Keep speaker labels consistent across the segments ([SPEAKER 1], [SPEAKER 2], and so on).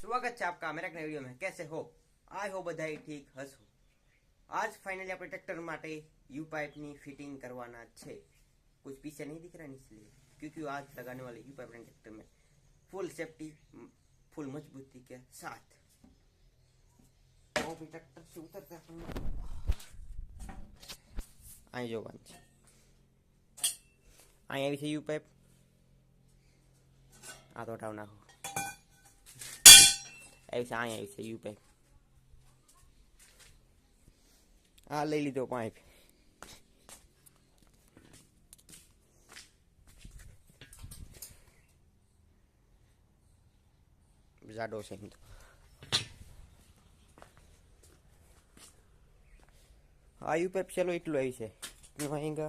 [SPEAKER 1] स्वागत है आपका मेरा नए वीडियो में। कैसे हो? आई हो बधाई ठीक हसो। आज फाइनली આપણે ट्रैक्टर માટે यू पाइप ની फिटिंग करवाना છે। कुछ पीछे नहीं दिख रहा है इसलिए, क्योंकि आज लगाने वाले यू पाइप ट्रैक्टर में फुल सेफ्टी फुल मजबूती के साथ वो भी ट्रैक्टर से उतरते अपन आई जो बन आई આવી છે यू पाइप આ તો હટાવ નાખો આવી છે यू पाइप આ લઈ લીધો પાઇપ જાડો છે એમ તો આ यू पाइप चलो इतना ही है महंगा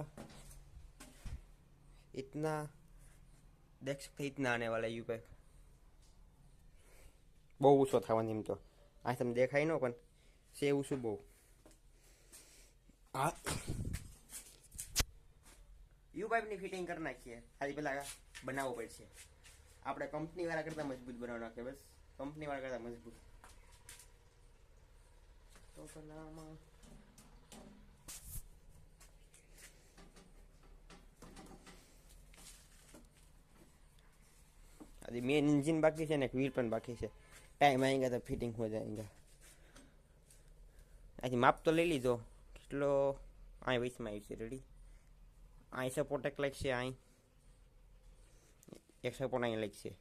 [SPEAKER 1] इतना देख सकते इतना आने वाला यू पाइप બહુ ઊંચો થવાની એમ તો આ તમને દેખાય ન પણ છે ઊંચું બહુ આ યુ પાઇપની ફિટિંગ કરી નાખીએ ખાલી પેલા બનાવવો પડશે આપણે કંપની વાળા કરતા મજબૂત બનાવી નાખીએ બસ કંપની વાળા કરતા મજબૂત તો પેલામાં अभी मेन इंजन बाकी है ना व्हील पर बाकी है टाइम आएगा तो फिटिंग हो जाएगा आज माप तो ले लीजो कितलो आई वैस में आई रेडी आई सपोर्ट एक लाइक से आई एक सपोर्ट आई लाइक से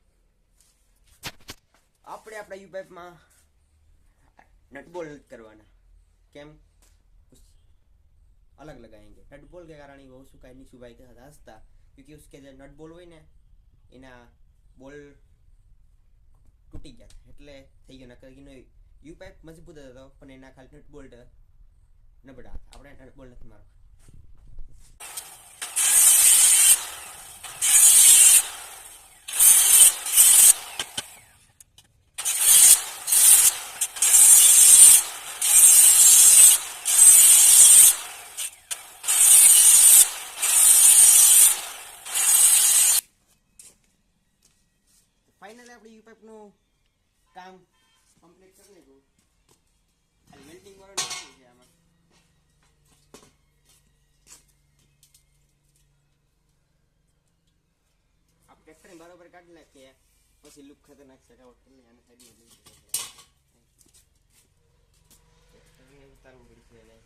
[SPEAKER 1] આપણે આપણા યુ પાઇપમાં नट बोल्ट करवाना केम कुछ अलग लगाएंगे नट बोल्ट के कारण वो सुखाई नहीं सुबाई के साथ हंसता क्योंकि उसके जो नट बोल्ट હોય ને એના બોલ તૂટી ગયા એટલે થઈ ગયો નકર એનો યુ પાઇપ મજબૂત હતો પણ એના ખાલી નટ બોલ્ટ નબળા હતા આપણે નટ બોલ્ટ નથી મારવા फाइनली આપણે યુ પાઇપ નું કામ કમ્પ્લીટ કરી લીધું ખાલી વેલ્ડિંગ વાળો નથી છે આમાં આપ ટ્રેક્ટર ને બરાબર કાઢી નાખીએ પછી લુક ખતરનાક સજાવટ કરી આને સાઈડમાં લઈ ટ્રેક્ટર ને ઉતારવું પડશે ને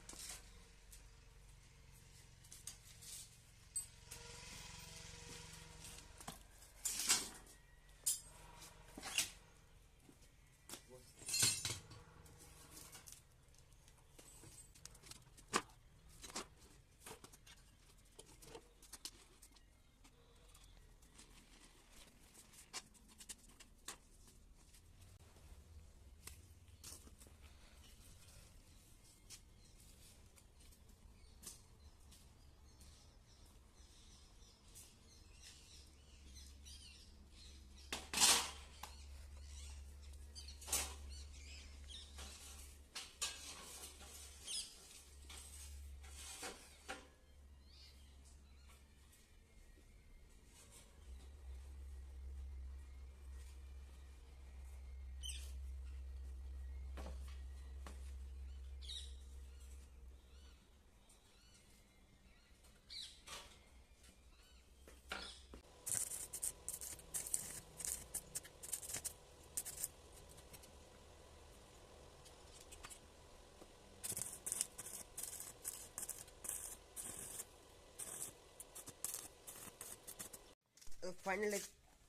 [SPEAKER 1] फाइनली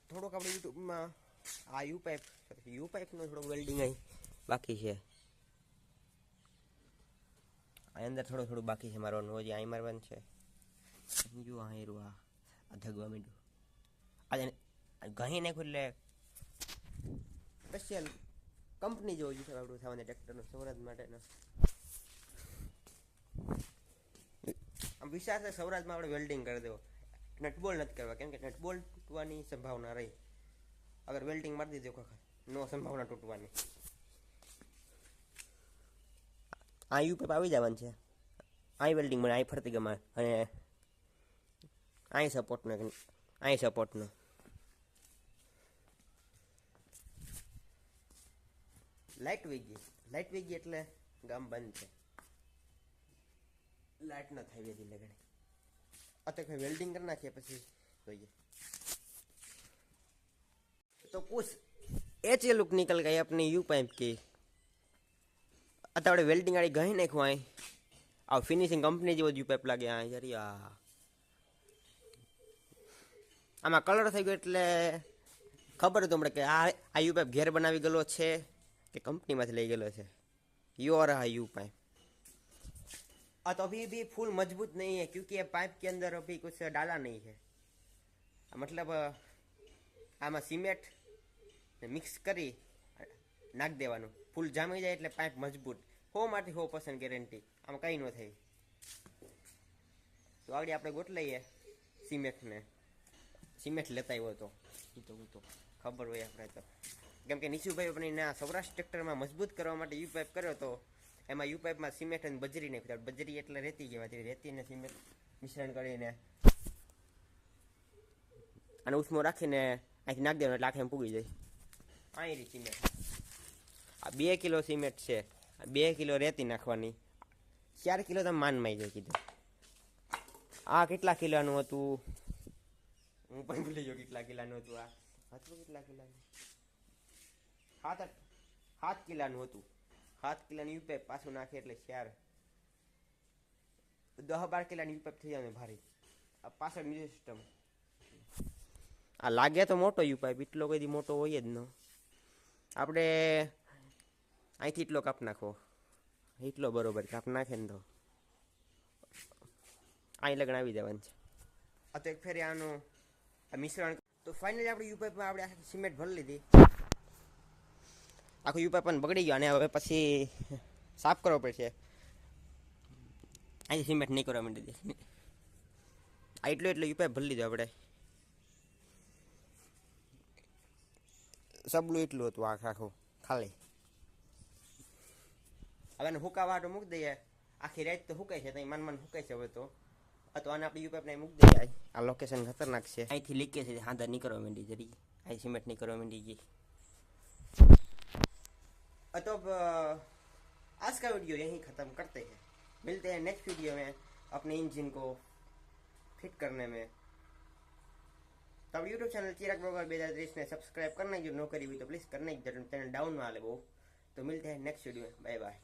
[SPEAKER 1] થોડોક આપણે યુટ્યુબમાં આ યુ પાઇપનો થોડો વેલ્ડિંગ અહીં બાકી છે આ અંદર થોડું બાકી છે મારવાનું હજી અહીં મારવાનું છે જો અહીં રૂ આ ધગવા માંડ્યું આજે ઘણી નાખ્યું એટલે સ્પેશિયલ કંપની જેવું છે આપણું થવાનું ટ્રેક્ટરનો સૌરાજ માટેનો આમ વિચાર છે સૌરાજમાં આપણે વેલ્ડિંગ કરી દેવો नट बोल्ट नहीं करवा केम के नट बोल्ट टूटवानी संभावना रही अगर वेल्डिंग मार दीजिए वखत नो संभावना तूटवानी आ यू पे આવી જવાનું છે આ વેલ્ડિંગ મને આ ફરતી ગમે અને આ સપોર્ટ નો લાઇટ વહી ગઈ એટલે ગામ બંધ છે. लाइट ना था वे लगने अतः कहीं वेल्डिंग करना क्या पसी જોઈએ तो कुछ एच लुक निकल गई अपनी यू पाइप की अतः वेल्डिंग वाली गई नहीं खुआई और फिनिशिंग कंपनी जो यू पाइप लगे हाँ यार या आम कलर थी गयो એટલે ખબર તો મળે કે આ યુ પાઇપ ઘેર બનાવી ગયેલો છે કે કંપનીમાંથી લઈ ગયેલો છે योर है यू पाइप तो अभी भी फुल मजबूत नहीं है क्योंकि ये पाइप के अंदर अभी कुछ डाला नहीं है मतलब आम सीमेंट मिक्स करी नाख देवानुं फूल जामी जाए એટલે पाइप मजबूत 100% गेरंटी आम कई न थाय तो आगे આપણે ગોઠલાઈએ सीमेंट लेता આવ્યો तो खबर હોય આપણે તો કેમ કે નીશુભાઈ આપણે સૌરાષ્ટ્ર ટ્રેક્ટરમાં મજબૂત કરવા માટે યુ પાઇપ કર્યો તો એમાં યુ પાઇપમાં સિમેન્ટ અને બજરી નાખી બજરી એટલે રેતી કહેવાય રેતીને સિમેન્ટ મિશ્રણ કરીને અને ઉષ્મો રાખીને અહીંથી નાખી દેવાનું એટલે આખે પૂગી જાય અહીં રી સિમેન્ટ આ 2 કિલો સિમેન્ટ છે 2 કિલો રેતી નાખવાની 4 કિલો તમે માનમાં જાય કીધું આ કેટલા કિલોનું હતું હું પણ ભૂલી ગયો કેટલા કિલોનું હતું આ હતું કેટલા કિલોનું 7 કિલોનું હતું 7 કિલોની યુ પાઇપ પાછું નાખે એટલે 4 10-12 કિલોની યુ પાઇપ થઈ જાય ભારી આ પાછળની સિસ્ટમ આ લાગે તો મોટો યુ પાઇપ એટલો કદી મોટો હોય જ ન આપણે અહીંથી એટલો કાપ નાખો એટલો બરોબર કાપ નાખે ને તો અહીં લગન આવી જવાનું છે આ તો એક ફેરી આનું મિશ્રણ તો ફાઇનલી આપણે યુ પાઇપમાં આપણે આખી સિમેન્ટ ભરી લીધી આખું યુ પાઇપ પણ બગડી ગયો અને હવે પછી સાફ કરવો પડશે અહીં સિમેન્ટ નહીં કરવા માંડી દે આ એટલું યુ પાઇપ ભરી લીધું આપણે સબલું એટલું હતું આખું ખાલી હવે એને હુકાવા હાટું મૂકી દઈએ આખી રાત તો હુકાય છે ત્યાં મન હુકાય છે હવે તો આને આપણે યુ પાઇપ ને મૂકી દઈએ આ લોકેશન ખતરનાક છે અહીંથી લીકેજ છે હાંધા નહીં કરવા માંડી જરી અહીં સિમેન્ટ નહીં કરવા માંડી ગઈ तो आज का वीडियो यहीं ख़त्म करते हैं मिलते हैं नेक्स्ट वीडियो में अपने इंजन को फिट करने में तब यूट्यूब चैनल चिराग ब्लॉगर 2023 ने सब्सक्राइब करना जो न करी हुई तो प्लीज़ करना ही चैनल डाउन में आ ले वो तो मिलते हैं नेक्स्ट वीडियो में बाय बाय।